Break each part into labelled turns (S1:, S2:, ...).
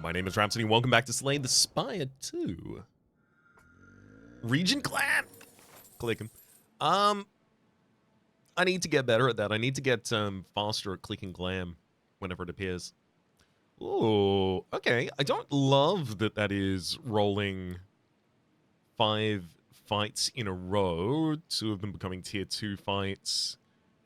S1: My name is Rhapsody, and welcome back to Slay the Spire 2. Region Clan! Click him. I need to get better at that. I need to get faster at clicking glam whenever it appears. Ooh, okay. I don't love that that is rolling 5 fights in a row, 2 of them becoming tier 2 fights,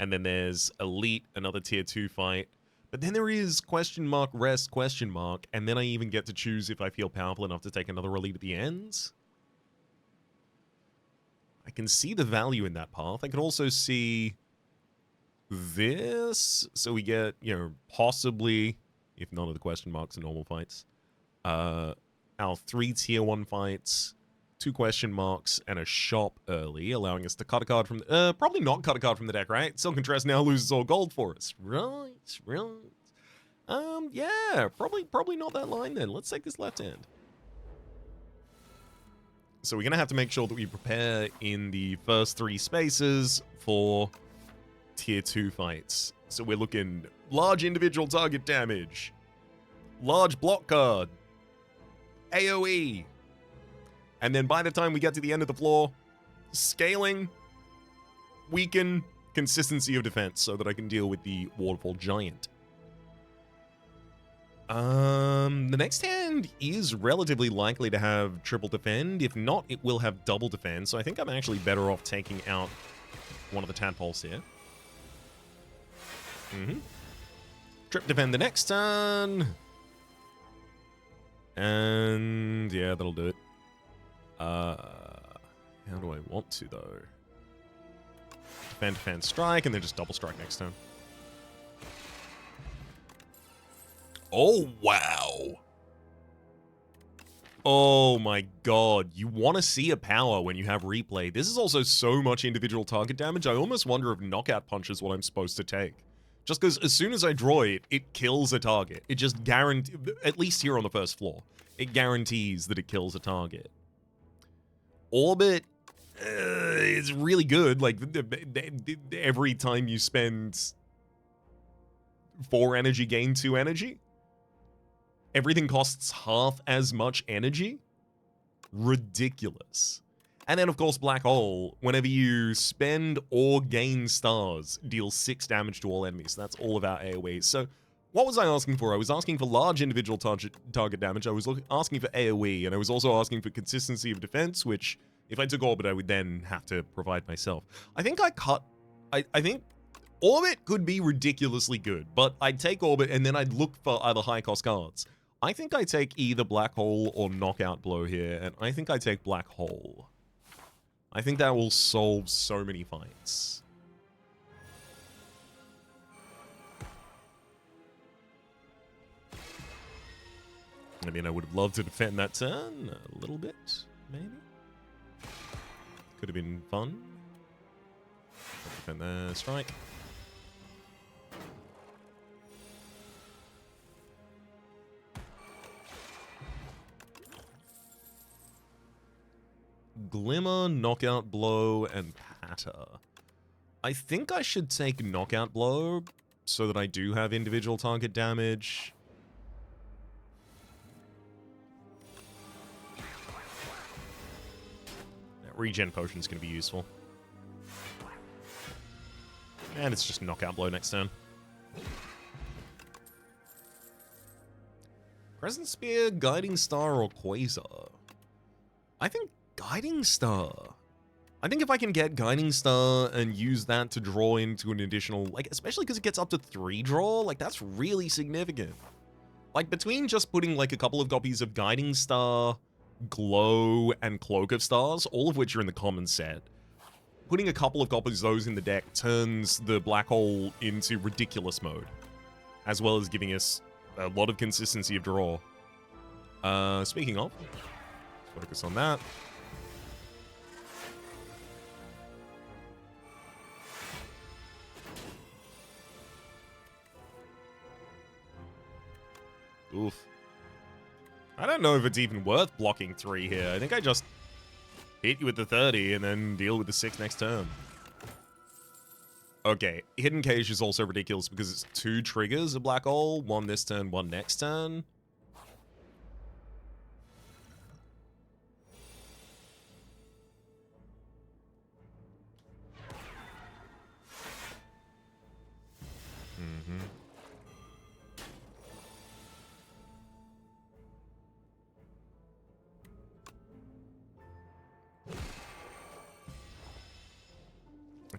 S1: and then there's Elite, another tier 2 fight. But then there is question mark, rest, question mark, and then I even get to choose if I feel powerful enough to take another Elite at the end. I can see the value in that path. I can also see this. So we get, you know, possibly, if none of the question marks are normal fights, our 3 tier 1 fights, 2 question marks, and a shop early, allowing us to cut a card from the, probably not cut a card from the deck, right? Silken Tress now loses all gold for us. Right. Yeah, probably not that line then. Let's take this left hand. So we're gonna have to make sure that we prepare in the first 3 spaces for tier 2 fights. So we're looking large individual target damage, large block card, AoE, and then by the time we get to the end of the floor, scaling, weaken, consistency of defense so that I can deal with the Waterfall Giant. The next hand is relatively likely to have triple defend. If not, it will have double defend. So I think I'm actually better off taking out one of the tadpoles here. Trip defend the next turn. And yeah, that'll do it. How do I want to though? Defend, strike, and then just double strike next turn. Oh, wow. Oh my god. You want to see a power when you have replay. This is also so much individual target damage. I almost wonder if knockout punch is what I'm supposed to take. Just because as soon as I draw it, it kills a target. It just guarantees, at least here on the first floor, it guarantees that it kills a target. Orbit is really good. Like, every time you spend 4 energy, gain 2 energy. Everything costs half as much energy. Ridiculous. And then, of course, Black Hole. Whenever you spend or gain stars, deals 6 damage to all enemies. That's all of our AoE. So, what was I asking for? I was asking for large individual target damage. I was asking for AoE, and I was also asking for consistency of defense, which, if I took Orbit, I would then have to provide myself. I think I think Orbit could be ridiculously good, but I'd take Orbit, and then I'd look for other high-cost cards. I think I take either Black Hole or Knockout Blow here, and I think I take Black Hole. I think that will solve so many fights. I mean, I would have loved to defend that turn a little bit, maybe. Could have been fun. Defend the strike. Glimmer, Knockout Blow, and Patter. I think I should take Knockout Blow so that I do have individual target damage. That regen potion is going to be useful. And it's just Knockout Blow next turn. Crescent Spear, Guiding Star, or Quasar? I think Guiding Star. I think if I can get Guiding Star and use that to draw into an additional, like, especially because it gets up to 3 draw, like, that's really significant. Like, between just putting, like, a couple of copies of Guiding Star, Glow, and Cloak of Stars, all of which are in the common set, putting a couple of copies of those in the deck turns the Black Hole into ridiculous mode, as well as giving us a lot of consistency of draw. Speaking of, let's focus on that. Oof. I don't know if it's even worth blocking 3 here. I think I just hit you with the 30 and then deal with the 6 next turn. Okay, Hidden Cage is also ridiculous because it's 2 triggers of Black Hole. 1 this turn, 1 next turn.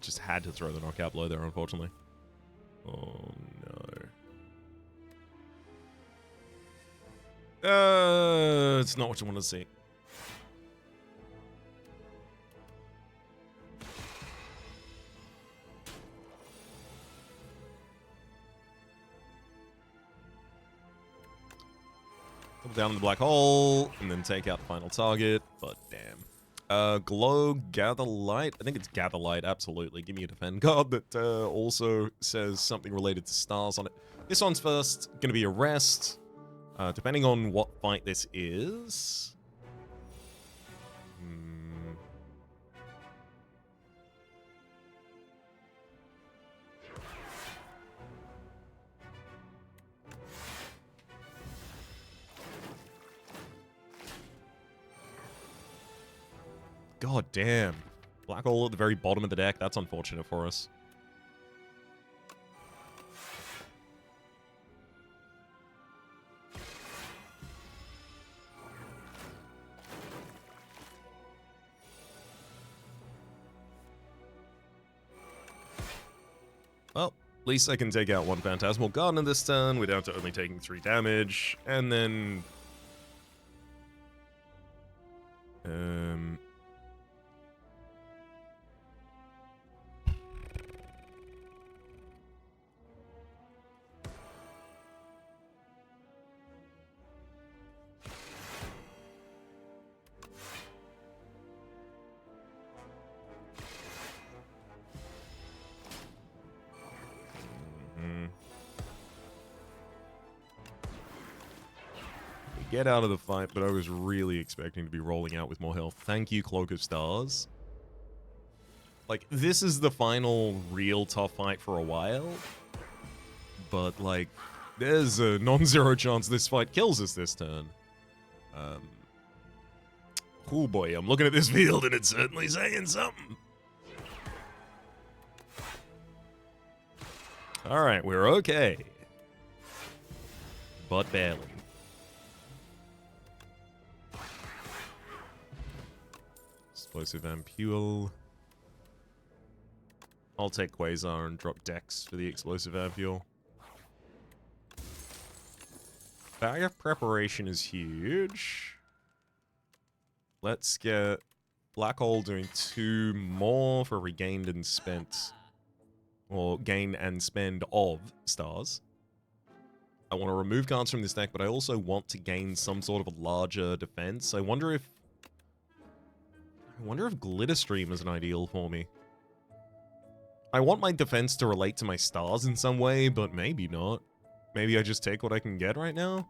S1: just had to throw the knockout blow there, unfortunately. Oh, no. It's not what you want to see. Double down in the black hole, and then take out the final target, but damn. Glow, Gather Light. I think it's Gather Light, absolutely. Give me a defend card that also says something related to stars on it. This one's first, gonna be a rest. Depending on what fight this is. God damn. Black hole at the very bottom of the deck. That's unfortunate for us. Well, at least I can take out one Phantasmal Gardener this turn without only taking 3 damage. And then... Get out of the fight, but I was really expecting to be rolling out with more health. Thank you, Cloak of Stars. Like, this is the final real tough fight for a while. But, like, there's a non-zero chance this fight kills us this turn. Oh boy, I'm looking at this field and it's certainly saying something. Alright, we're okay. But barely. Explosive Ampule. I'll take Quasar and drop Dex for the Explosive Ampule. Barrier Preparation is huge. Let's get Black Hole doing 2 more for regained and spent. Or gain and spend of stars. I want to remove cards from this deck, but I also want to gain some sort of a larger defense. I wonder if Glitterstream is an ideal for me. I want my defense to relate to my stars in some way, but maybe not. Maybe I just take what I can get right now?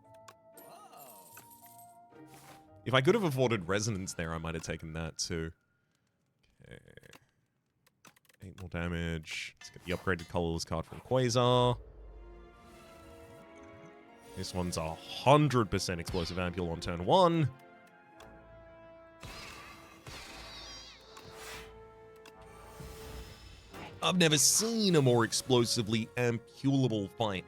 S1: If I could have afforded Resonance there, I might have taken that too. Okay. 8 more damage. Let's get the upgraded colorless card from Quasar. This one's 100% Explosive Ampule on turn 1. I've never seen a more explosively ampulable fight.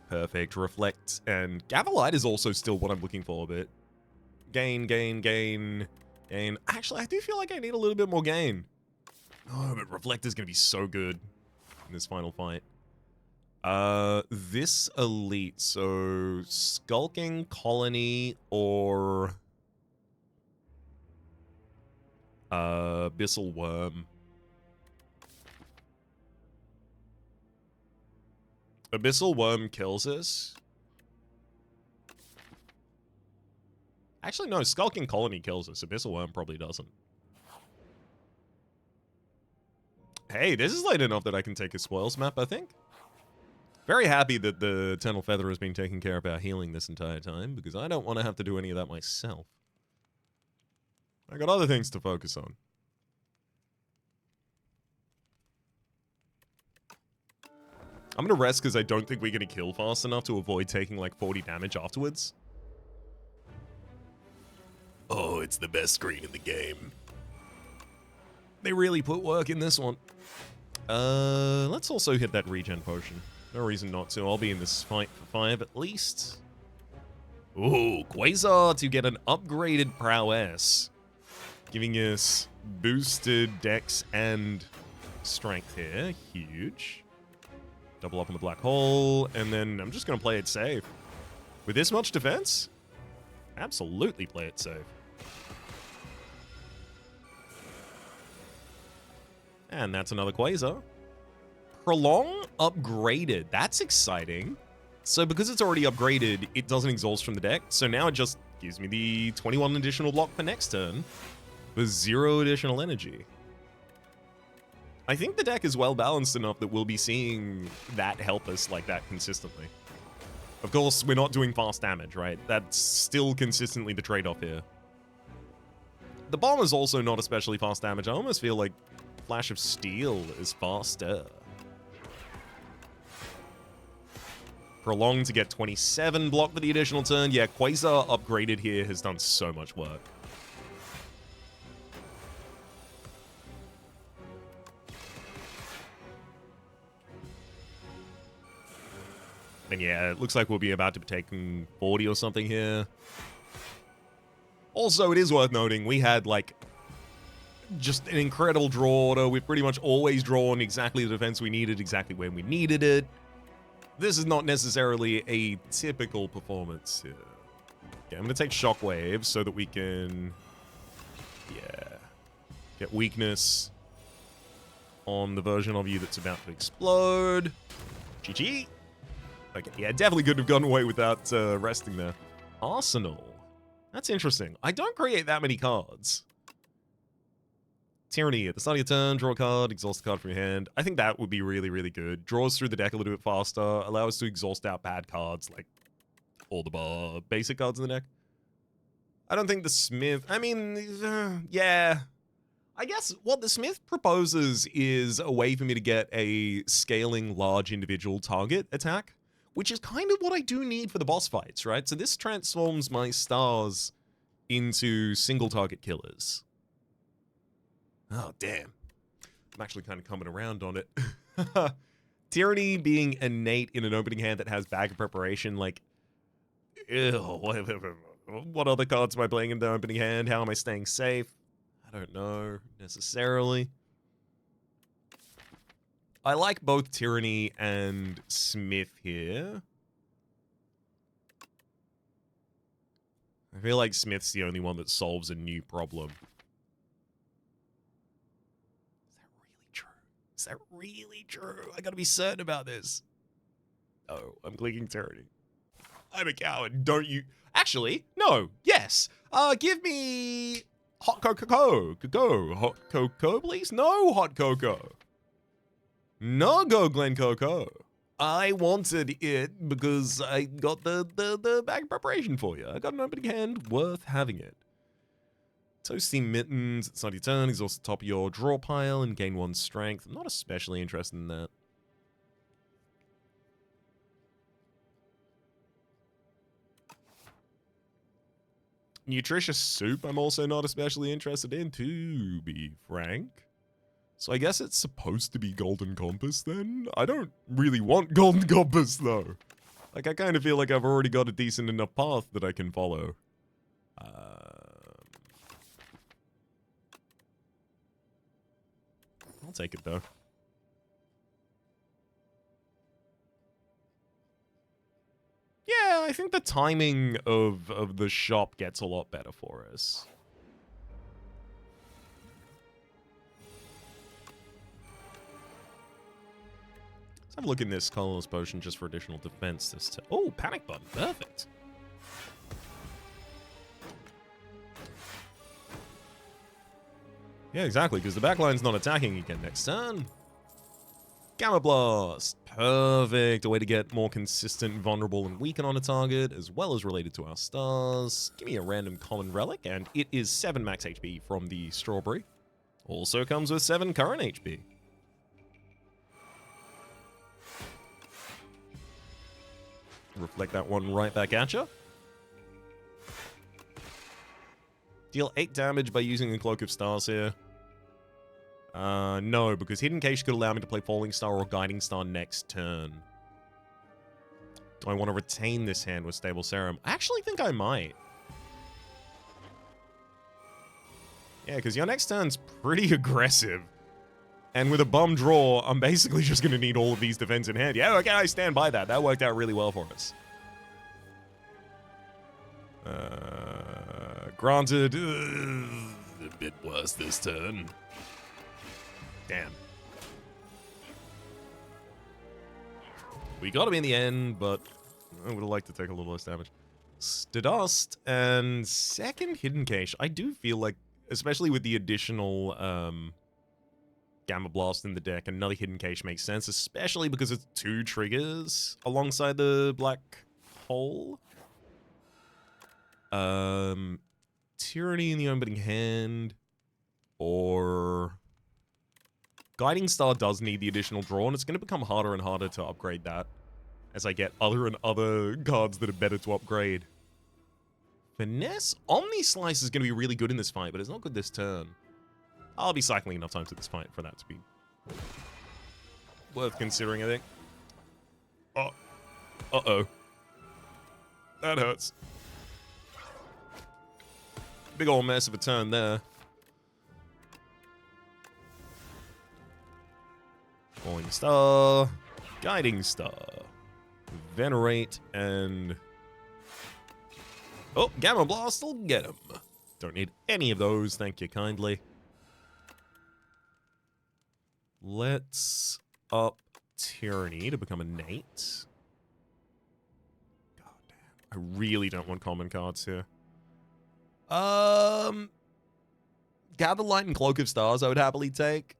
S1: Perfect. Reflect and Gather Light is also still what I'm looking for a bit. Gain, gain, gain, gain. Actually, I do feel like I need a little bit more gain. Oh, but Reflect is going to be so good in this final fight. This elite, so Skulking Colony or Abyssal Worm. Abyssal Worm kills us. Actually, no, Skulking Colony kills us. Abyssal Worm probably doesn't. Hey, this is late enough that I can take a spoils map, I think. Very happy that the Eternal Feather has been taking care of our healing this entire time, because I don't want to have to do any of that myself. I got other things to focus on. I'm going to rest because I don't think we're going to kill fast enough to avoid taking like 40 damage afterwards. Oh, it's the best screen in the game. They really put work in this one. Let's also hit that regen potion. No reason not to. I'll be in this fight for 5 at least. Ooh, Quasar to get an upgraded prowess, giving us boosted dex and strength here. Huge. Double up on the black hole, and then I'm just going to play it safe. With this much defense, absolutely play it safe. And that's another Quasar. Prolong upgraded. That's exciting. So because it's already upgraded, it doesn't exhaust from the deck. So now it just gives me the 21 additional block for next turn with 0 additional energy. I think the deck is well balanced enough that we'll be seeing that help us like that consistently. Of course, we're not doing fast damage, right? That's still consistently the trade-off here. The bomb is also not especially fast damage. I almost feel like Flash of Steel is faster. Prolong to get 27 block for the additional turn. Yeah, Quasar upgraded here has done so much work. And yeah, it looks like we'll be about to be taking 40 or something here. Also, it is worth noting, we had, like, just an incredible draw order. We've pretty much always drawn exactly the defense we needed, exactly when we needed it. This is not necessarily a typical performance here. Okay, I'm going to take Shockwave so that we can, get weakness on the version of you that's about to explode. GG. Okay, yeah, definitely couldn't have gotten away without resting there. Arsenal. That's interesting. I don't create that many cards. Tyranny. At the start of your turn, draw a card, exhaust a card from your hand. I think that would be really, really good. Draws through the deck a little bit faster. Allow us to exhaust out bad cards, like all the basic cards in the deck. I don't think the Smith... I mean, yeah. I guess what the Smith proposes is a way for me to get a scaling large individual target attack, which is kind of what I do need for the boss fights, right? So this transforms my stars into single target killers. Oh, damn. I'm actually kind of coming around on it. Tyranny being innate in an opening hand that has bag of preparation, like, ew, what other cards am I playing in the opening hand? How am I staying safe? I don't know, necessarily. I like both Tyranny and Smith here. I feel like Smith's the only one that solves a new problem. Is that really true? I gotta be certain about this. Oh, I'm clicking Tyranny. I'm a coward, don't you? Actually, no, yes. Give me hot cocoa. Hot cocoa, please? No hot cocoa. No go Glen Coco. I wanted it because I got the bag preparation for you. I got an opening hand worth having it. Toasty Mittens, it's not your turn, exhaust the top of your draw pile and gain 1 strength. I'm not especially interested in that. Nutritious Soup I'm also not especially interested in, to be frank. So I guess it's supposed to be Golden Compass then? I don't really want Golden Compass though. Like, I kind of feel like I've already got a decent enough path that I can follow. I'll take it though. Yeah, I think the timing of the shop gets a lot better for us. Let's have a look in this colorless potion just for additional defense this time. Oh, panic button. Perfect. Yeah, exactly, because the backline's not attacking again next turn. Gamma Blast. Perfect. A way to get more consistent, vulnerable, and weaken on a target, as well as related to our stars. Give me a random common relic, and it is 7 max HP from the strawberry. Also comes with 7 current HP. Reflect that one right back at you. Deal 8 damage by using the Cloak of Stars here. No, because Hidden Cache could allow me to play Falling Star or Guiding Star next turn. Do I want to retain this hand with Stable Serum? I actually think I might. Yeah, because your next turn's pretty aggressive. And with a bum draw, I'm basically just going to need all of these defense in hand. Yeah, okay, I stand by that. That worked out really well for us. Granted, a bit worse this turn. Damn. We got him in the end, but I would have liked to take a little less damage. Stardust and second Hidden Cache. I do feel like, especially with the additional Gamma Blast in the deck, another Hidden Cache makes sense, especially because it's 2 triggers alongside the black hole. Tyranny in the opening hand, or Guiding Star does need the additional draw, and it's going to become harder and harder to upgrade that as I get other and other cards that are better to upgrade. Finesse Omni Slice is going to be really good in this fight, but it's not good this turn. I'll be cycling enough times to this fight for that to be worth considering, I think. Oh. Uh-oh. That hurts. Big old mess of a turn there. Falling Star. Guiding Star. Venerate and... Oh, Gamma Blast will get him. Don't need any of those, thank you kindly. Let's up Tyranny to become innate. God damn. I really don't want common cards here. Gather Light and Cloak of Stars I would happily take.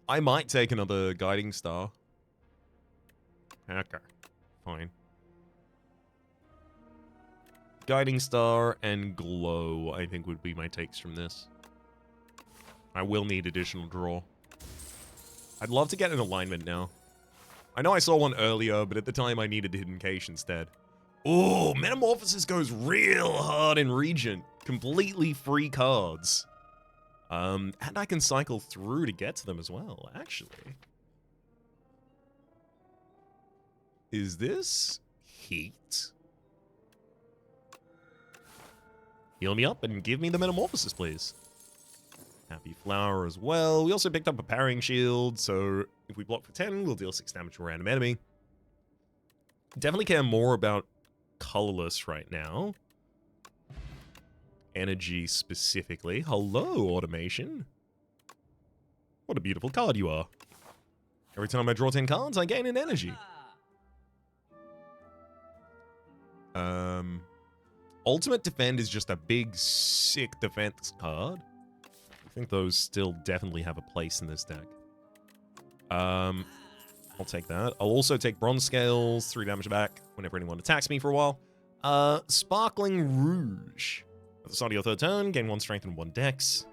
S1: I might take another Guiding Star. Okay, fine. Guiding Star and Glow, I think, would be my takes from this. I will need additional draw. I'd love to get an alignment now. I know I saw one earlier, but at the time I needed Hidden Cache instead. Oh, Metamorphosis goes real hard in Regent. Completely free cards. And I can cycle through to get to them as well, actually. Is this Heat? Heal me up and give me the Metamorphosis, please. Happy Flower as well. We also picked up a Parrying Shield, so if we block for 10, we'll deal 6 damage to a random enemy. Definitely care more about colorless right now. Energy specifically. Hello, Automation. What a beautiful card you are. Every time I draw 10 cards, I gain an energy. Ultimate Defend is just a big, sick defense card. I think those still definitely have a place in this deck. I'll take that. I'll also take Bronze Scales, 3 damage back whenever anyone attacks me for a while. Sparkling Rouge. At the start of your 3rd turn, gain 1 strength and 1 dex.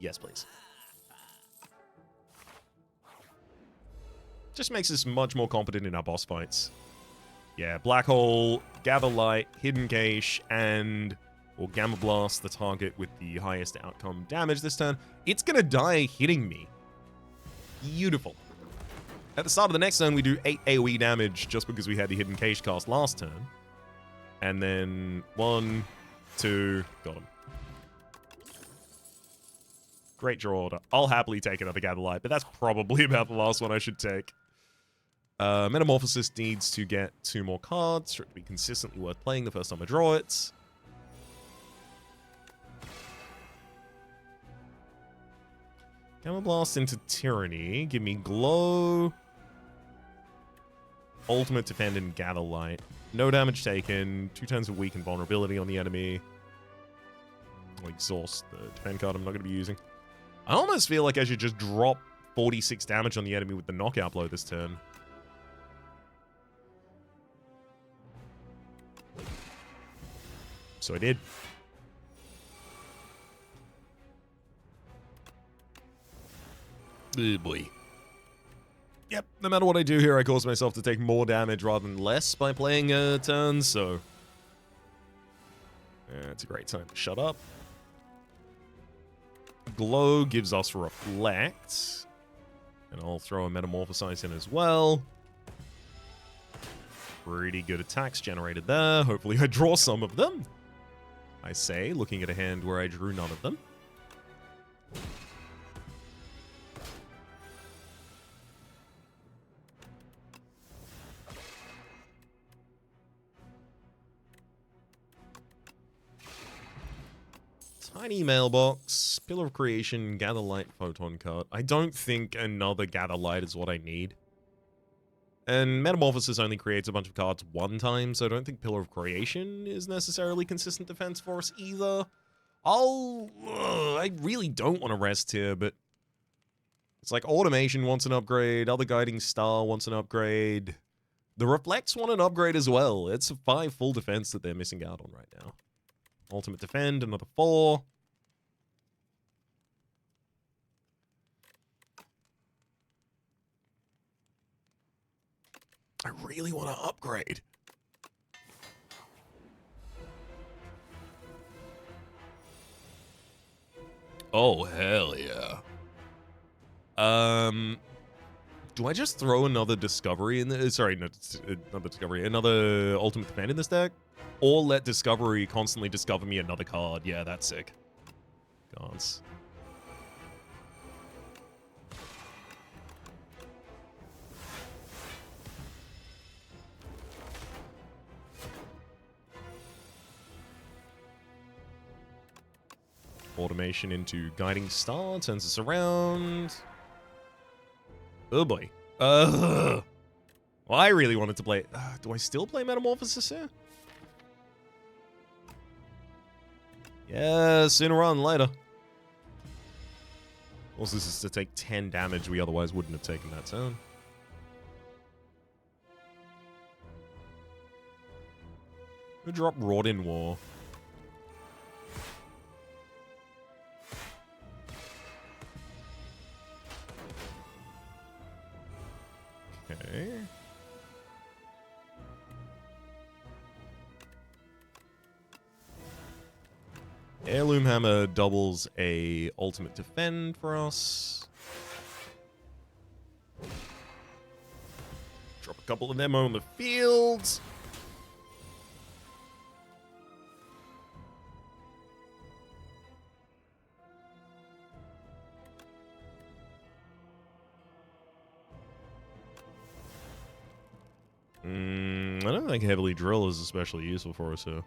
S1: Yes, please. Just makes us much more competent in our boss fights. Yeah, Black Hole, Gather Light, Hidden Cache, and... or Gamma Blast, the target with the highest outcome damage this turn. It's gonna die hitting me. Beautiful. At the start of the next turn, we do 8 AoE damage just because we had the Hidden Cache cast last turn. And then 1, 2, got him. Great draw order. I'll happily take another Gather Light, but that's probably about the last one I should take. Metamorphosis needs to get 2 more cards for it to be consistently worth playing the first time I draw it. Gamma Blast into Tyranny. Give me Glow. Ultimate Defend and Gather Light. No damage taken. 2 turns of weak and vulnerability on the enemy. I'll exhaust the defend card I'm not going to be using. I almost feel like I should just drop 46 damage on the enemy with the knockout blow this turn. So I did. Oh boy. Yep, no matter what I do here, I cause myself to take more damage rather than less by playing turns, so... yeah, it's a great time to shut up. Glow gives us Reflect. And I'll throw a Metamorphosize in as well. Pretty good attacks generated there. Hopefully I draw some of them. I say, looking at a hand where I drew none of them. Tiny mailbox, Pillar of Creation, Gather Light, Photon card. I don't think another Gather Light is what I need. And Metamorphosis only creates a bunch of cards one time, so I don't think Pillar of Creation is necessarily consistent defense for us either. I really don't want to rest here, but it's like Automation wants an upgrade, other Guiding Star wants an upgrade. The Reflects want an upgrade as well. It's a 5 full defense that they're missing out on right now. Ultimate Defend, another 4. I really want to upgrade. Oh, hell yeah. Do I just throw another Discovery in the... Sorry, no, another Discovery. Another Ultimate Defend in this deck? Or let Discovery constantly discover me another card. Yeah, that's sick. Gods. Automation into Guiding Star turns us around. Oh boy. Well, I really wanted to play... do I still play Metamorphosis here? Yeah, sooner rather than later. Also, this is to take 10 damage we otherwise wouldn't have taken that turn. We'll drop Wrought in War. Okay. Heirloom Hammer doubles a Ultimate Defend for us. Drop a couple of them on the field. I don't think Heavily Drill is especially useful for us here.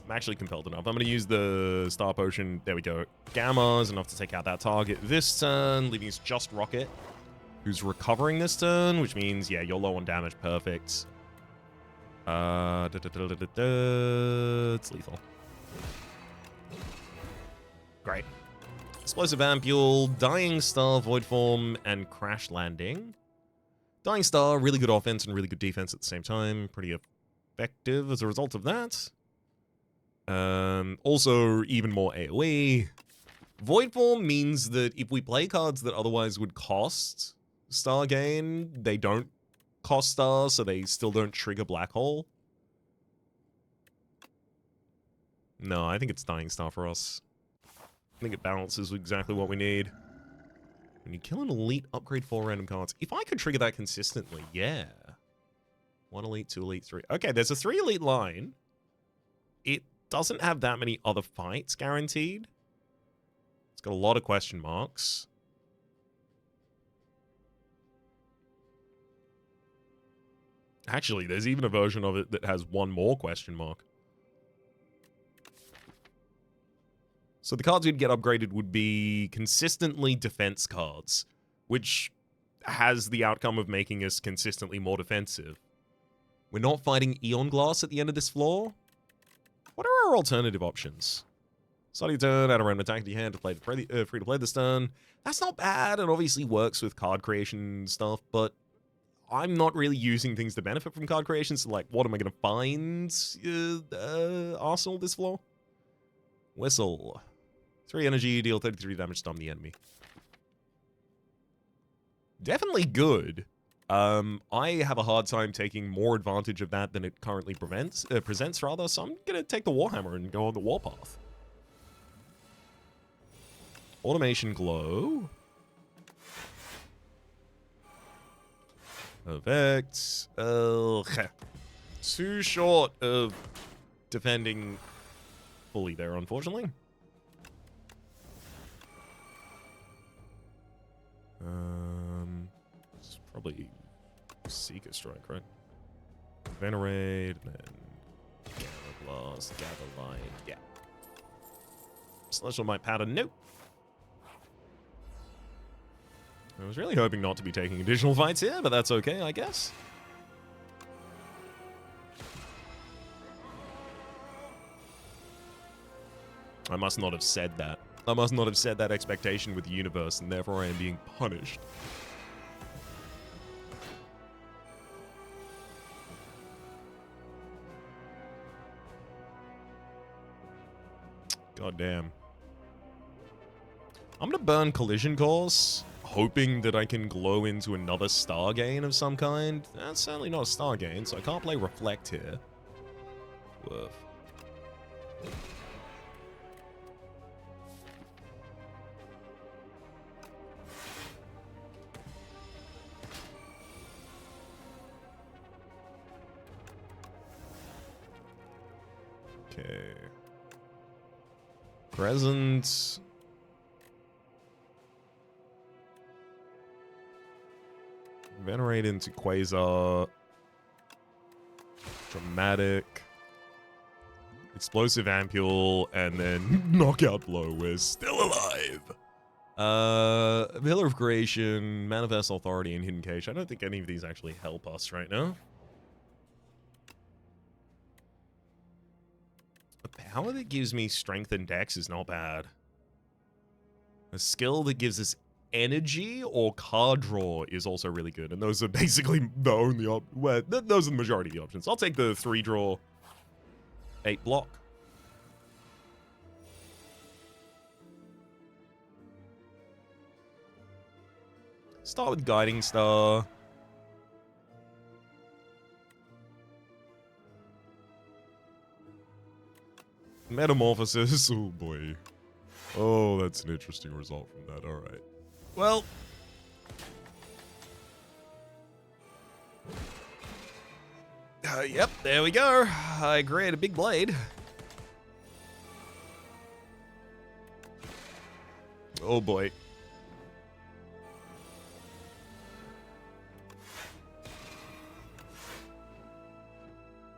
S1: I'm actually compelled enough. I'm going to use the Star Potion. There we go. Gamma is enough to take out that target this turn, leaving us just Rocket, who's recovering this turn, which means, yeah, you're low on damage. Perfect. It's lethal. Great. Explosive Ampule, Dying Star, Void Form, and Crash Landing. Dying Star, really good offense and really good defense at the same time. Pretty effective as a result of that. Also, even more AoE. Void Form means that if we play cards that otherwise would cost star gain, they don't cost star, so they still don't trigger Black Hole. No, I think it's Dying Star for us. I think it balances exactly what we need. When you kill an elite, upgrade 4 random cards. If I could trigger that consistently, yeah. 1 elite, 2 elite, 3. Okay, there's a 3 elite line. It doesn't have that many other fights guaranteed. It's got a lot of question marks. Actually, there's even a version of it that has 1 more question mark. So the cards we'd get upgraded would be consistently defense cards, which has the outcome of making us consistently more defensive. We're not fighting Eon Glass at the end of this floor. What are our alternative options? Start your turn, add a random attack to your hand to play free to play this turn. That's not bad, and obviously works with card creation stuff, but I'm not really using things to benefit from card creation, so like, what am I going to find? Arsenal this floor? Whistle. 3 energy, deal 33 damage, stun the enemy. Definitely good. I have a hard time taking more advantage of that than it currently presents, rather, so I'm going to take the Warhammer and go on the Warpath. Automation Glow. Perfect. Too short of defending fully there, unfortunately. It's probably Seeker Strike, right? Venerate, and then Gather Blast, Gather Light, yeah. Celestial Might Pattern, nope. I was really hoping not to be taking additional fights here, but that's okay, I guess. I must not have said that. I must not have set that expectation with the universe, and therefore I am being punished. God damn. I'm gonna burn Collision Course, hoping that I can glow into another star gain of some kind. That's certainly not a star gain, so I can't play Reflect here. Woof. Okay. Present. Venerate into Quasar. Dramatic. Explosive Ampule, and then Knockout Blow. We're still alive. Pillar of Creation, Manifest Authority, and Hidden Cage. I don't think any of these actually help us right now. A power that gives me Strength and Dex is not bad. A skill that gives us energy or card draw is also really good, and those are basically the only those are the majority of the options. I'll take the 3 draw, 8 block. Start with Guiding Star. Metamorphosis. Oh boy. Oh, that's an interesting result from that. All right. Well. Yep, there we go. I create a big blade. Oh boy.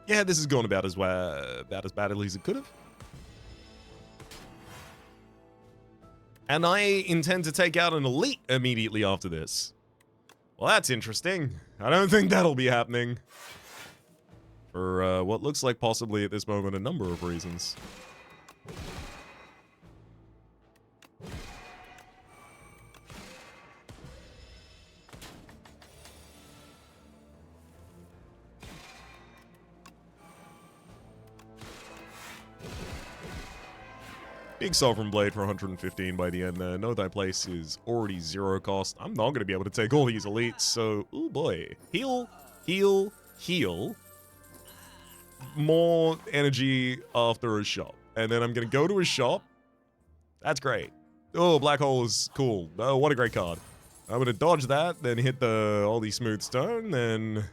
S1: Yeah, this is going about as badly as it could have. And I intend to take out an elite immediately after this. Well, that's interesting. I don't think that'll be happening. For what looks like possibly at this moment a number of reasons. Big Sovereign Blade for 115 by the end there. Know Thy Place is already 0 cost. I'm not going to be able to take all these elites, so... Oh boy. Heal, heal, heal. More energy after a shop. And then I'm going to go to a shop. That's great. Oh, Black Hole is cool. Oh, what a great card. I'm going to dodge that, then hit the Aldi Smooth Stone, then...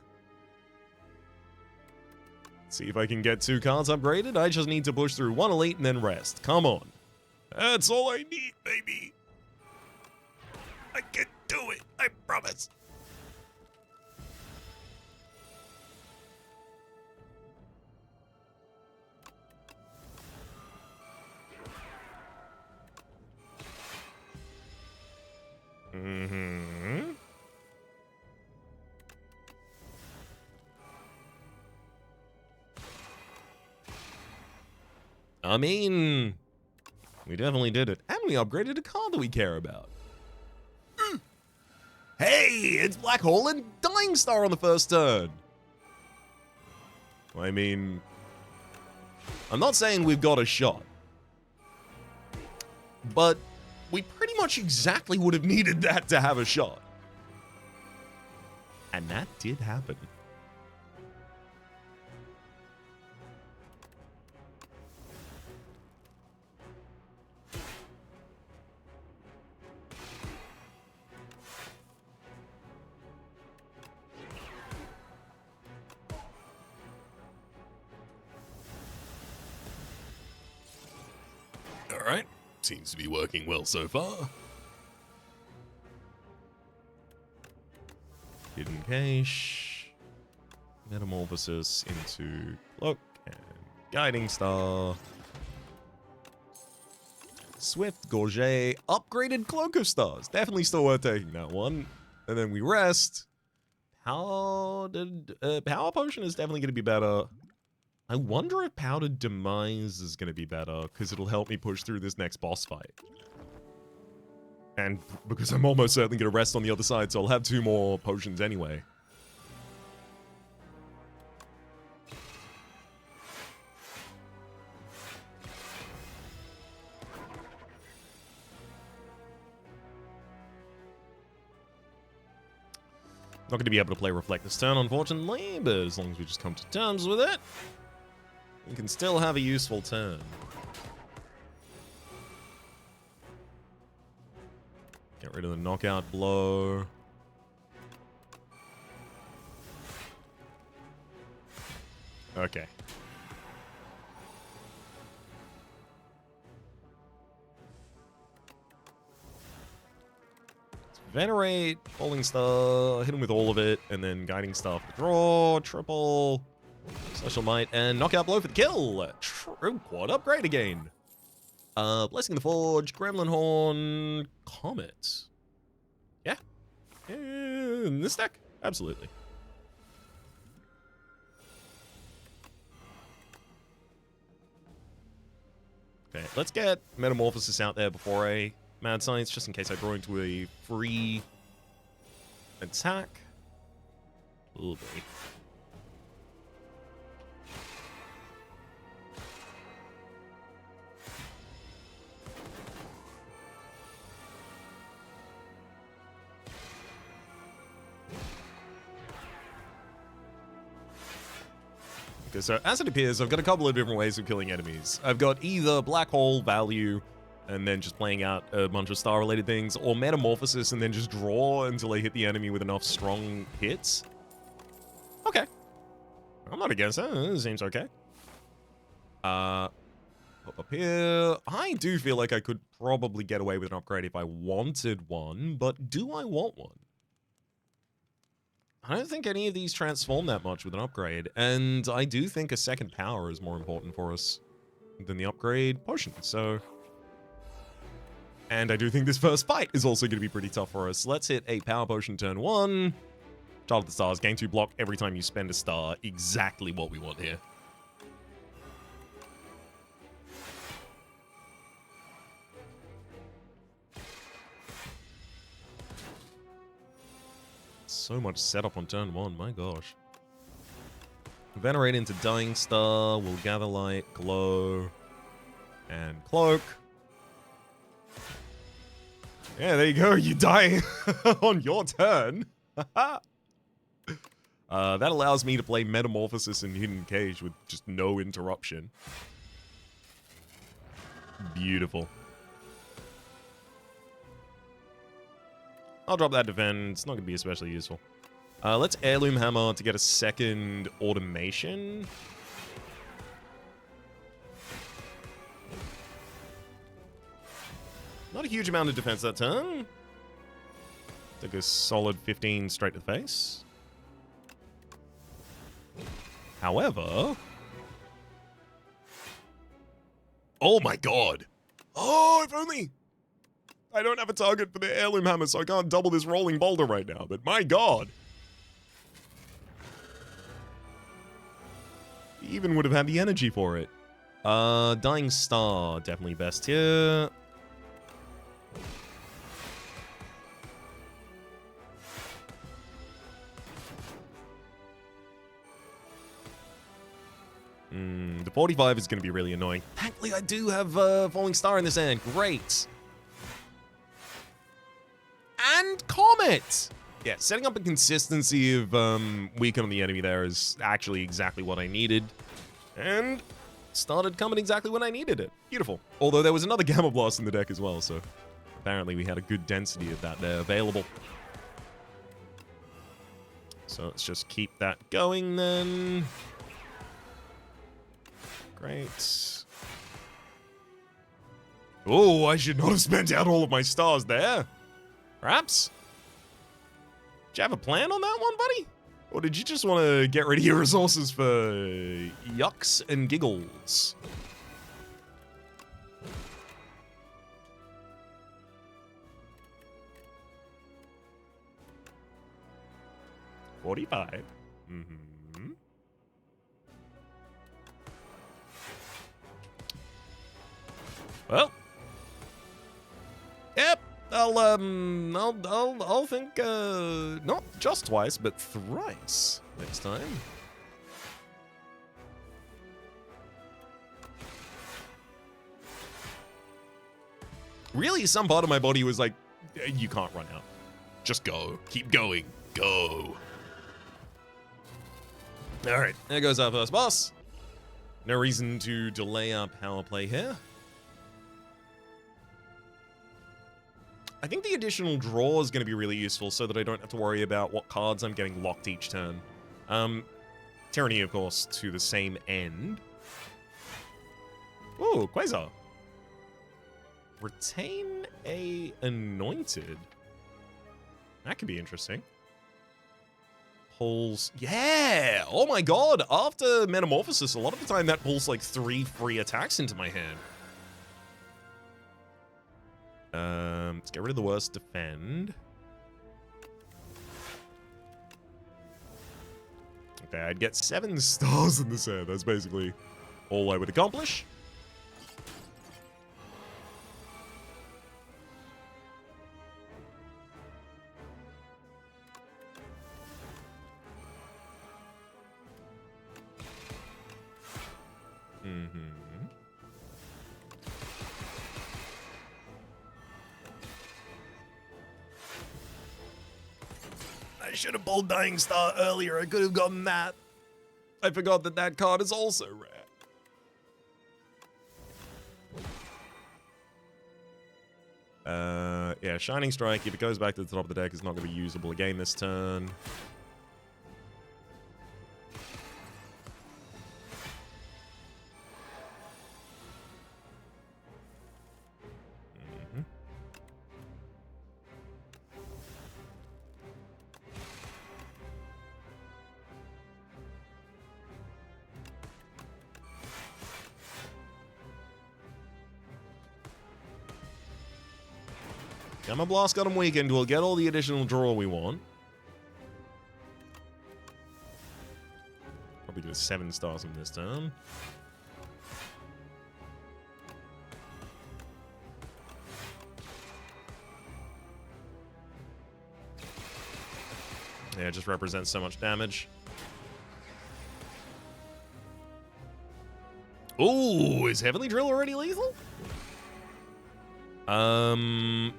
S1: See if I can get 2 cards upgraded. I just need to push through 1 elite and then rest. Come on. That's all I need, baby. I can do it. I promise. Mm-hmm. I mean, we definitely did it. And we upgraded a card that we care about. Hey, it's Black Hole and Dying Star on the first turn. I mean, I'm not saying we've got a shot, but we pretty much exactly would have needed that to have a shot. And that did happen. All right. Seems to be working well so far. Hidden Cache. Metamorphosis into Cloak and Guiding Star. Swift, Gorget, upgraded Cloak of Stars. Definitely still worth taking that one. And then we rest. Power Potion is definitely going to be better. I wonder if Powdered Demise is going to be better, because it'll help me push through this next boss fight. And because I'm almost certainly going to rest on the other side, so I'll have 2 more potions anyway. Not going to be able to play Reflect this turn, unfortunately, but as long as we just come to terms with it, we can still have a useful turn. Get rid of the knockout blow. Okay. Venerate, Falling Star, hit him with all of it, and then Guiding Star for the draw, triple, Social Might, and Knockout Blow for the kill. True quad upgrade again. Blessing the Forge, Gremlin Horn, Comet. Yeah. In this deck? Absolutely. Okay, let's get Metamorphosis out there before I Mad Science, just in case I draw into a free attack. Oh boy. Okay, so as it appears, I've got a couple of different ways of killing enemies. I've got either Black Hole value, and then just playing out a bunch of star-related things, or Metamorphosis and then just draw until I hit the enemy with enough strong hits. Okay. I'm not against that. It seems okay. Pop up here. I do feel like I could probably get away with an upgrade if I wanted one, but do I want one? I don't think any of these transform that much with an upgrade, and I do think a second power is more important for us than the upgrade potion, so... And I do think this first fight is also going to be pretty tough for us. Let's hit a Power Potion turn 1. Child of the Stars, gain 2 block every time you spend a star. Exactly what we want here. So much setup on turn 1, my gosh. Venerate into Dying Star, we'll Gather Light, Glow, and Cloak. Yeah, there you go, you die on your turn. That allows me to play Metamorphosis and Hidden Cage with just no interruption. Beautiful. I'll drop that defend. It's not going to be especially useful. Let's Heirloom Hammer to get a second automation. Not a huge amount of defense that turn. Take a solid 15 straight to the face. However... Oh my god! Oh, if only... I don't have a target for the Heirloom Hammer, so I can't double this Rolling Boulder right now, but my god! He even would have had the energy for it. Dying Star, definitely best here. The 45 is going to be really annoying. Thankfully, I do have Falling Star in this end. Great. And Comet! Yeah, setting up a consistency of weaken on the enemy there is actually exactly what I needed. And started coming exactly when I needed it. Beautiful. Although there was another Gamma Blast in the deck as well, so apparently we had a good density of that there available. So let's just keep that going then. Great. Oh, I should not have spent out all of my stars there. Perhaps? Did you have a plan on that one, buddy? Or did you just want to get rid of your resources for yucks and giggles? $45. Mm-hmm. Well. Yep. I'll think, not just twice, but thrice next time. Really, some part of my body was like, you can't run out. Just go. Keep going. Go. All right, there goes our first boss. No reason to delay our power play here. I think the additional draw is going to be really useful so that I don't have to worry about what cards I'm getting locked each turn. Tyranny, of course, to the same end. Ooh, Quasar. Retain a Anointed. That could be interesting. Pulls... Yeah! Oh my god! After Metamorphosis, a lot of the time that pulls like 3 free attacks into my hand. Let's get rid of the worst defend. Okay, I'd get 7 stars in this hand. That's basically all I would accomplish. I should have pulled Dying Star earlier. I could have gotten that. I forgot that that card is also rare. Yeah, Shining Strike, if it goes back to the top of the deck, is not going to be usable again this turn. Gamma Blast got him weakened. We'll get all the additional draw we want. Probably do 7 stars on this turn. Yeah, it just represents so much damage. Ooh, is Heavenly Drill already lethal?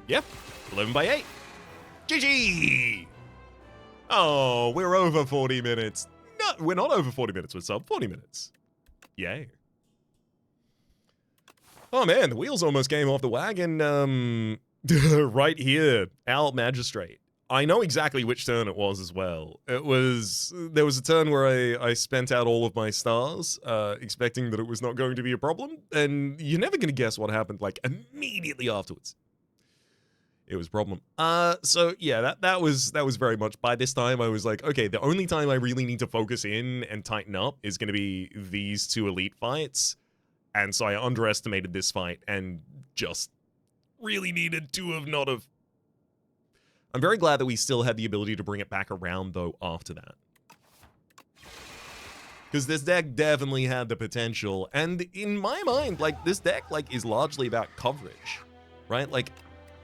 S1: Yeah. 11 by 8. GG! Oh, we're over 40 minutes. No, we're not over 40 minutes. We're sub 40 minutes. Yay. Oh, man, the wheels almost came off the wagon. Right here. Our Magistrate. I know exactly which turn it was as well. There was a turn where I spent out all of my stars, expecting that it was not going to be a problem, and you're never going to guess what happened, like, immediately afterwards. It was a problem. So yeah, that was very much, by this time I was like, okay, the only time I really need to focus in and tighten up is going to be these 2 elite fights, and so I underestimated this fight and just really needed to have not have. I'm very glad that we still had the ability to bring it back around, though, after that. Because this deck definitely had the potential, and in my mind, like, this deck, like, is largely about coverage, right? Like,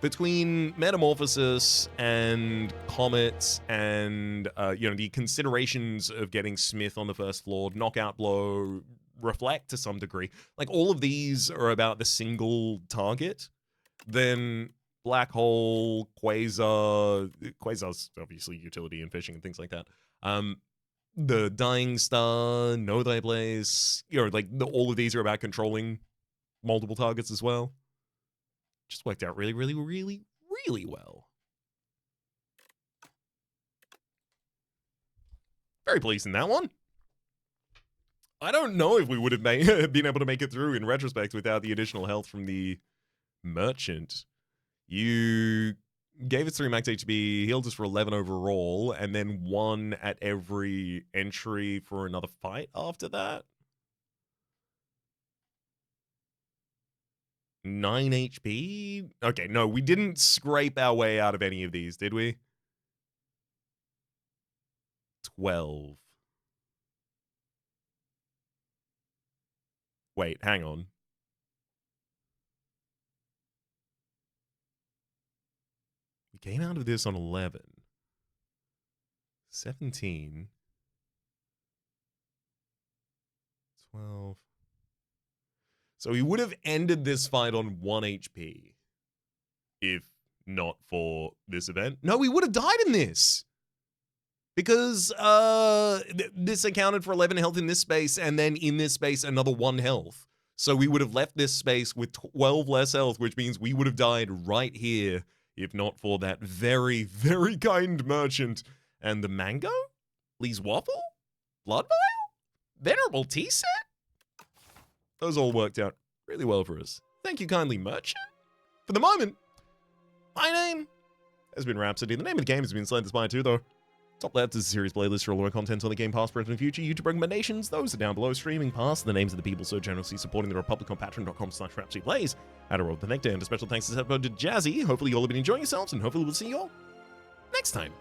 S1: between Metamorphosis and Comet and, you know, the considerations of getting Smith on the first floor, Knockout Blow, reflect to some degree. Like, all of these are about the single target. Then Black Hole, Quasar's obviously utility and fishing and things like that. The Dying Star, Know Thy Place, like, all of these are about controlling multiple targets as well. Just worked out really, really, really, really well. Very pleased in that one. I don't know if we would have been able to make it through in retrospect without the additional health from the merchant. You gave us 3 max HP, healed us for 11 overall, and then 1 at every entry for another fight after that. 9 HP? Okay, no, we didn't scrape our way out of any of these, did we? 12. Wait, hang on. We came out of this on 11. 17. 12. So we would have ended this fight on 1 HP. If not for this event. No, we would have died in this. Because this accounted for 11 health in this space, and then in this space, another 1 health. So we would have left this space with 12 less health, which means we would have died right here, if not for that very, very kind merchant. And the mango? Lee's waffle? Blood vial? Venerable tea set? Those all worked out really well for us. Thank you kindly, merchant. For the moment, my name has been Rhapsody. The name of the game has been Slay the Spire 2, though. Top left is a series playlist for all our content on the game past, present, and future. YouTube recommendations, those are down below. Streaming past the names of the people so generously supporting the Republic on patreon.com/RhapsodyPlays. At a roll the nectar, and a special thanks to Jazzy. Hopefully you all have been enjoying yourselves, and hopefully we'll see you all next time.